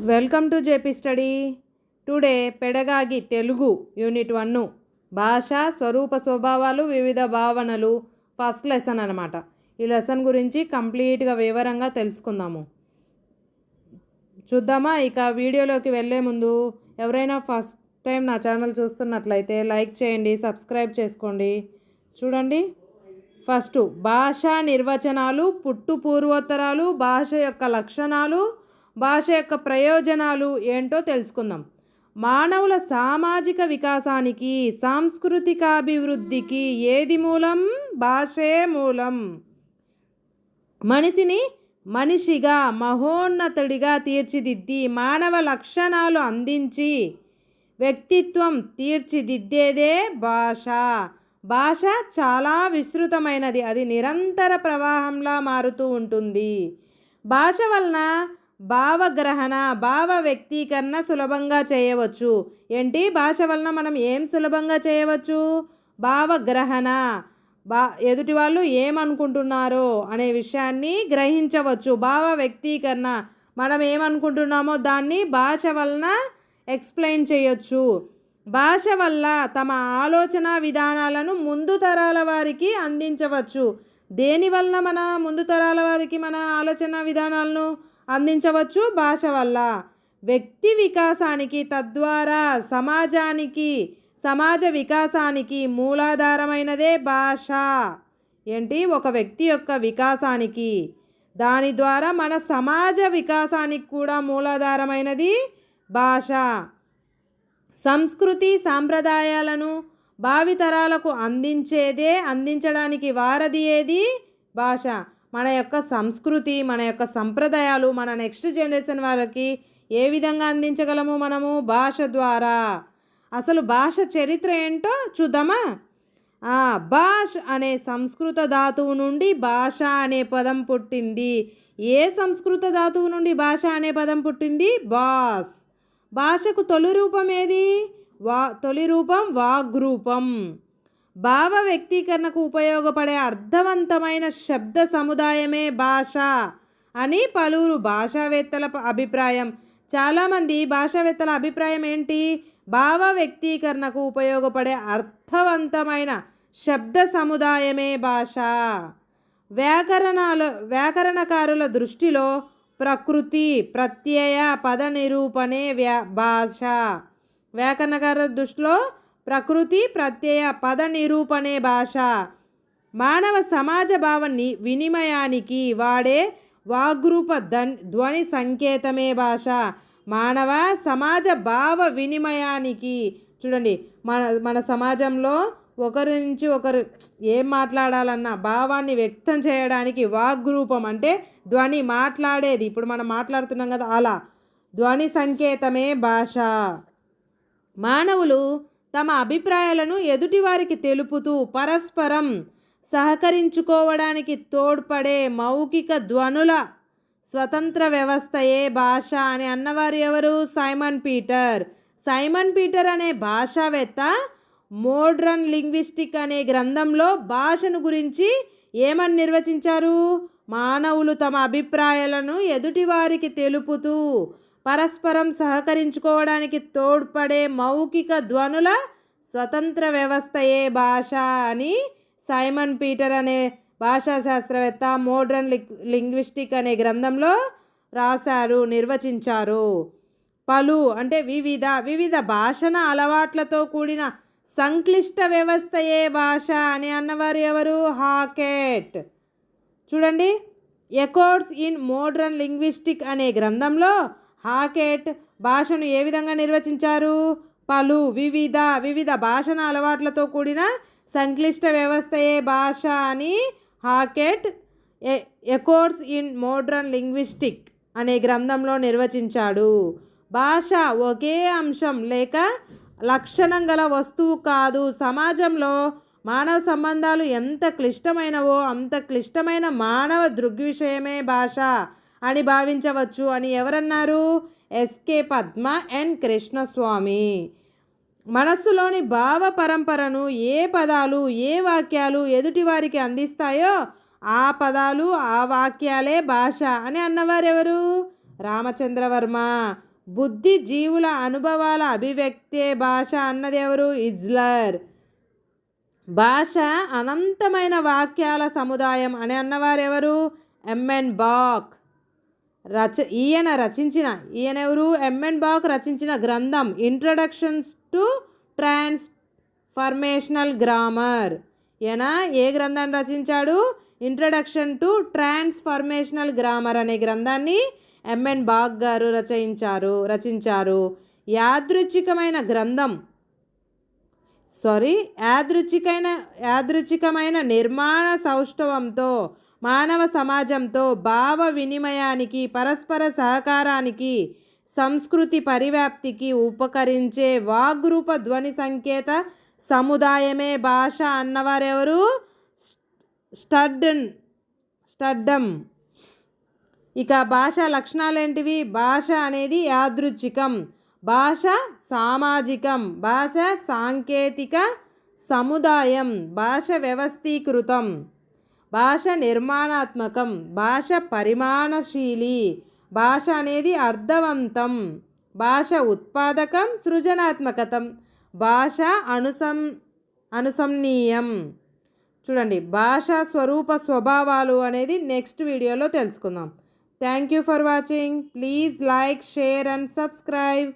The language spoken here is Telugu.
Welcome to JP study. Today pedagogy Telugu unit 1 భాష స్వరూప స్వభావాలు వివిధ భావనలు ఫస్ట్ లెసన్ అనమాట. ఈ లెసన్ గురించి కంప్లీట్గా వివరంగా తెలుసుకుందాము. చూద్దామా? ఇక వీడియోలోకి వెళ్ళే ముందు ఎవరైనా ఫస్ట్ టైం నా ఛానల్ చూస్తున్నట్లయితే లైక్ చేయండి, సబ్స్క్రైబ్ చేసుకోండి. చూడండి, ఫస్ట్ భాషా నిర్వచనాలు, పుట్టు పూర్వోత్తరాలు, భాష యొక్క లక్షణాలు, భాష యొక్క ప్రయోజనాలు ఏంటో తెలుసుకుందాం. మానవుల సామాజిక వికాసానికి, సాంస్కృతికాభివృద్ధికి ఏది మూలం? భాషే మూలం. మనిషిని మనిషిగా మహోన్నతుడిగా తీర్చిదిద్ది, మానవ లక్షణాలు అందించి వ్యక్తిత్వం తీర్చిదిద్దేదే భాష. భాష చాలా విస్తృతమైనది, అది నిరంతర ప్రవాహంలా మారుతూ ఉంటుంది. భాష వలన భావగ్రహణ, భావ వ్యక్తీకరణ సులభంగా చేయవచ్చు. ఏంటి? భాష వలన మనం ఏం సులభంగా చేయవచ్చు? భావగ్రహణ, ఎదుటి వాళ్ళు ఏమనుకుంటున్నారో అనే విషయాన్ని గ్రహించవచ్చు. భావ వ్యక్తీకరణ, మనం ఏమనుకుంటున్నామో దాన్ని భాష వలన ఎక్స్ప్లెయిన్ చేయొచ్చు. భాష వల్ల తమ ఆలోచన విధానాలను ముందు తరాల వారికి అందించవచ్చు. దేనివల్ల మన ముందు తరాల వారికి మన ఆలోచన విధానాలను అందించవచ్చు? భాష వల్ల. వ్యక్తి వికాసానికి, తద్వారా సమాజానికి, సమాజ వికాసానికి మూలాధారమైనదే భాష. ఏంటి? ఒక వ్యక్తి యొక్క వికాసానికి, దాని ద్వారా మన సమాజ వికాసానికి కూడా మూలాధారమైనది భాష. సంస్కృతి సాంప్రదాయాలను భావితరాలకు అందించడానికి వారధి ఏది? భాష. మన యొక్క సంస్కృతి, మన యొక్క సంప్రదాయాలు మన నెక్స్ట్ జనరేషన్ వారికి ఏ విధంగా అందించగలము మనము? భాష ద్వారా. అసలు భాష చరిత్ర ఏంటో చూద్దామా? భాష్ అనే సంస్కృత ధాతువు నుండి భాష అనే పదం పుట్టింది. ఏ సంస్కృత ధాతువు నుండి భాష అనే పదం పుట్టింది? బాస్. భాషకు తొలి రూపం ఏది? తొలి రూపం వాగ్రూపం. భావ వ్యక్తీకరణకు ఉపయోగపడే అర్థవంతమైన శబ్ద సముదాయమే భాష అని పలువురు భాషావేత్తల అభిప్రాయం. చాలామంది భాషావేత్తల అభిప్రాయం ఏంటి? భావ వ్యక్తీకరణకు ఉపయోగపడే అర్థవంతమైన శబ్ద సముదాయమే భాష. వ్యాకరణకారుల దృష్టిలో ప్రకృతి, ప్రత్యయ, పద నిరూపణే భాష. వ్యాకరణకారుల దృష్టిలో ప్రకృతి, ప్రత్యయ, పద నిరూపణే భాష. మానవ సమాజ భావ వినిమయానికి వాడే వాగ్రూప ధ్వని సంకేతమే భాష. మానవ సమాజ భావ వినిమయానికి, చూడండి, మన సమాజంలో ఒకరి నుంచి ఒకరు ఏం మాట్లాడాలన్నా భావాన్ని వ్యక్తం చేయడానికి వాగ్రూపం అంటే ధ్వని, మాట్లాడేది. ఇప్పుడు మనం మాట్లాడుతున్నాం కదా, అలా ధ్వని సంకేతమే భాష. మానవులు తమ అభిప్రాయాలను ఎదుటివారికి తెలుపుతూ పరస్పరం సహకరించుకోవడానికి తోడ్పడే మౌఖిక ధ్వనుల స్వతంత్ర వ్యవస్థయే భాష అని అన్నవారు ఎవరు? Simon Peter. సైమన్ పీటర్ అనే భాషావేత్త మోడ్రన్ లింగ్విస్టిక్ అనే గ్రంథంలో భాషను గురించి ఏమని నిర్వచించారు? మానవులు తమ అభిప్రాయాలను ఎదుటివారికి తెలుపుతూ పరస్పరం సహకరించుకోవడానికి తోడ్పడే మౌఖిక ధ్వనుల స్వతంత్ర వ్యవస్థయే భాష అని సైమన్ పీటర్ అనే భాషా శాస్త్రవేత్త మోడ్రన్ లింగ్విస్టిక్ అనే గ్రంథంలో రాశారు, నిర్వచించారు. పలు అంటే వివిధ భాషణ అలవాట్లతో కూడిన సంక్లిష్ట వ్యవస్థయే భాష అని అన్నవారు ఎవరు? హాకెట్. చూడండి, ఎకోర్డ్స్ ఇన్ మోడ్రన్ లింగ్విస్టిక్ అనే గ్రంథంలో హాకెట్ భాషను ఏ విధంగా నిర్వచించారు? పలు వివిధ భాషణ అలవాట్లతో కూడిన సంక్లిష్ట వ్యవస్థయే భాష అని హాకెట్ ఎకోర్డ్స్ ఇన్ మోడ్రన్ లింగ్విస్టిక్ అనే గ్రంథంలో నిర్వచించాడు. భాష ఒకే అంశం లేక లక్షణం గల వస్తువు కాదు. సమాజంలో మానవ సంబంధాలు ఎంత క్లిష్టమైనవో అంత క్లిష్టమైన మానవ దృగ్విషయమే భాష అని భావించవచ్చు అని ఎవరన్నారు? SK Padma and Krishnaswamy. మనస్సులోని భావ పరంపరను ఏ పదాలు, ఏ వాక్యాలు ఎదుటివారికి అందిస్తాయో ఆ పదాలు, ఆ వాక్యాలే భాష అని అన్నవారెవరు? రామచంద్రవర్మ. బుద్ధి జీవుల అనుభవాల అభివ్యక్తే భాష అన్నది ఎవరు? ఇజ్లర్. భాష అనంతమైన వాక్యాల సముదాయం అని అన్నవారెవరు? ఎంఎన్ బాక్. ఈయనెవరు? ఎంఎన్ బాక్ రచించిన గ్రంథం ఇంట్రడక్షన్స్ టు ట్రాన్స్ఫర్మేషనల్ గ్రామర్. ఈయన ఏ గ్రంథాన్ని రచించాడు? ఇంట్రడక్షన్ టు ట్రాన్స్ఫర్మేషనల్ గ్రామర్ అనే గ్రంథాన్ని ఎంఎన్ బాక్ గారు రచించారు. యాదృచ్ఛికమైన నిర్మాణ సౌష్ఠవంతో మానవ సమాజంతో భావ వినిమయానికి, పరస్పర సహకారానికి, సంస్కృతి పరివ్యాప్తికి ఉపకరించే వాగ్రూప ధ్వని సంకేత సముదాయమే భాష అన్నవారెవరు? స్టడ్డమ్. ఇక భాష లక్షణాలు ఏంటివి? భాష అనేది యాదృచ్ఛికం, భాష సామాజికం, భాష సాంకేతిక సముదాయం, భాష వ్యవస్థీకృతం, భాష నిర్మాణాత్మకం, భాష పరిమాణశీలి, భాష అనేది అర్థవంతం, భాష ఉత్పాదకం, సృజనాత్మకతం, భాష అనుసంనీయం. చూడండి, భాషా స్వభావాలు అనేది నెక్స్ట్ వీడియోలో తెలుసుకుందాం. Thank you for watching. Please like, share and subscribe.